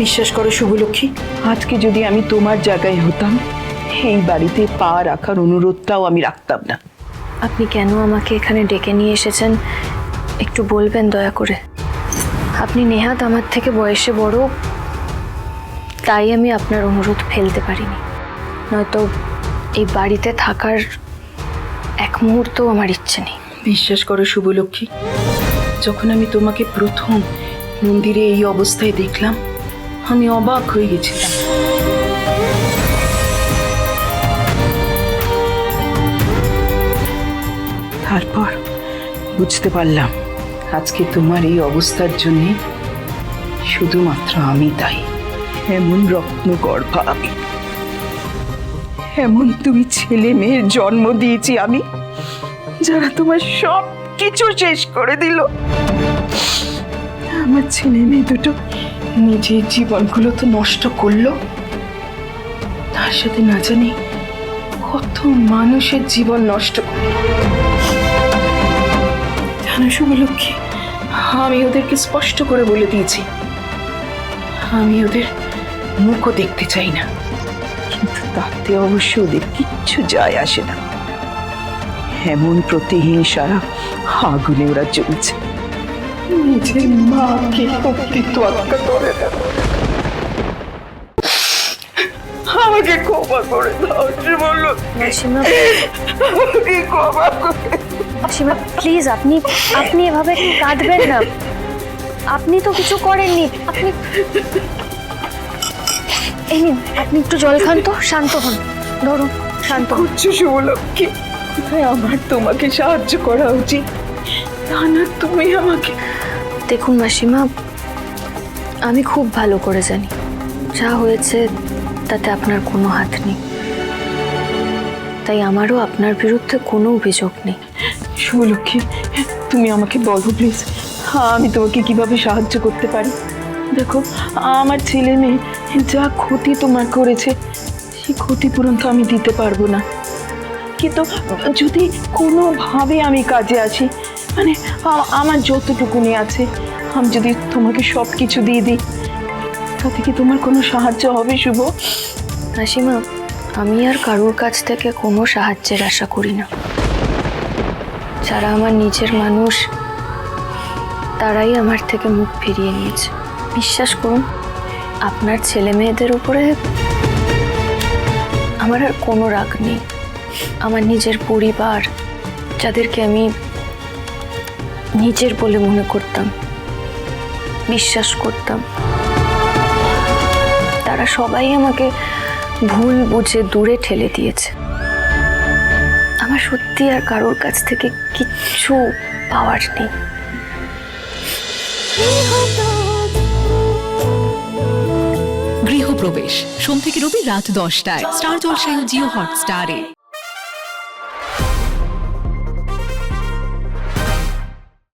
বিশ্বাস করো শুভলক্ষ্মী, আজকে যদি আমি তোমার জায়গায় হতাম, এই বাড়িতে পা রাখার অনুরোধটাও আমি রাখতাম না। আপনি কেন আমাকে এখানে ডেকে নিয়ে এসেছেন একটু বলবেন দয়া করে? আপনি নেহাত আমার থেকে বয়সে বড়, তাই আমি আপনার অনুরোধ ফেলতে পারিনি, নয়তো এই বাড়িতে থাকার এক মুহূর্তও আমার ইচ্ছে নেই। বিশ্বাস করো শুভলক্ষ্মী, যখন আমি তোমাকে প্রথম মন্দিরে এই অবস্থায় দেখলাম, আমি অবাক হয়ে গেছিলাম। তারপর বুঝতে পারলাম আজকে তোমার এই অবস্থার জন্য শুধুমাত্র আমি দায়ী। এমন রত্নগর্ভা আমি, এমন তুমি ছেলে মেয়ের জন্ম দিয়েছি আমি, যারা তোমার সব কিছু শেষ করে দিল। আমার ছেলে মেয়ে দুটো নিজের জীবনগুলো তো নষ্ট করলো, তার সাথে না জানি কত মানুষের জীবন নষ্ট করলো। জানো শুভলক্ষ্মী, আমি ওদেরকে স্পষ্ট করে বলে দিয়েছি আমি ওদের মুখও দেখতে চাই না, কিন্তু তাতে অবশ্য ওদের কিচ্ছু যায় আসে না। এমন প্রতিহিংসা আগুনে ওরা জ্বলছে, নিজের মাকে অব্দি তোয়াক্কা করে না। আমাকে ক্ষমা করে দাও শুভলক্ষ্মী, মাসিমা, আমাকে ক্ষমা করে। মাসিমা প্লিজ, আপনি এভাবে একটু কাঁদবেন না। আপনি তো কিছু করেননি। এই নিন, আপনি একটু জল খান তো, শান্ত হন। ধরুন, শান্ত হন। করছো শুভলক্ষ্মী, কোথায় আমার তোমাকে সাহায্য করা উচিত, তা না তুমি আমাকে। দেখুন মাসিমা, আমি খুব ভালো করে জানি যা হয়েছে তাতে আপনার কোনো হাত নেই, তাই আমারও আপনার বিরুদ্ধে কোনো অভিযোগ নেই। শুভলক্ষ্মী, তুমি আমাকে বলো প্লিজ, আমি তোমাকে কিভাবে সাহায্য করতে পারি। দেখো, আমার ছেলে মেয়ে যা ক্ষতি তোমার করেছে, সেই ক্ষতিপূরণ তো আমি দিতে পারবো না, কিন্তু যদি কোনোভাবে আমি কাজে আসি, মানে আমার যতটুকুনি আছে, আমি যদি তোমাকে সব কিছু দিয়ে দিই, তাতে কি তোমার কোনো সাহায্য হবে শুভ? মাসিমা, আমি আর কারোর কাছ থেকে কোনো সাহায্যের আশা করি না। যারা আমার নিজের মানুষ, তারাই আমার থেকে মুখ ফিরিয়ে নিয়েছে। বিশ্বাস করুন, আপনার ছেলে মেয়েদের উপরে আমার আর কোনো রাগ নেই। আমার নিজের পরিবার, যাদেরকে আমি নিজের বলে মনে করতাম, বিশ্বাস করতাম, তারা সবাই আমাকে ভুল বুঝে দূরে ঠেলে দিয়েছে। আমার সত্যি আর কারোর কাছ থেকে কিচ্ছু পাওয়ার নেই। গৃহপ্রবেশ সোম থেকে রবি রাত 10টায় স্টার জলসায় ও জিও হটস্টারে।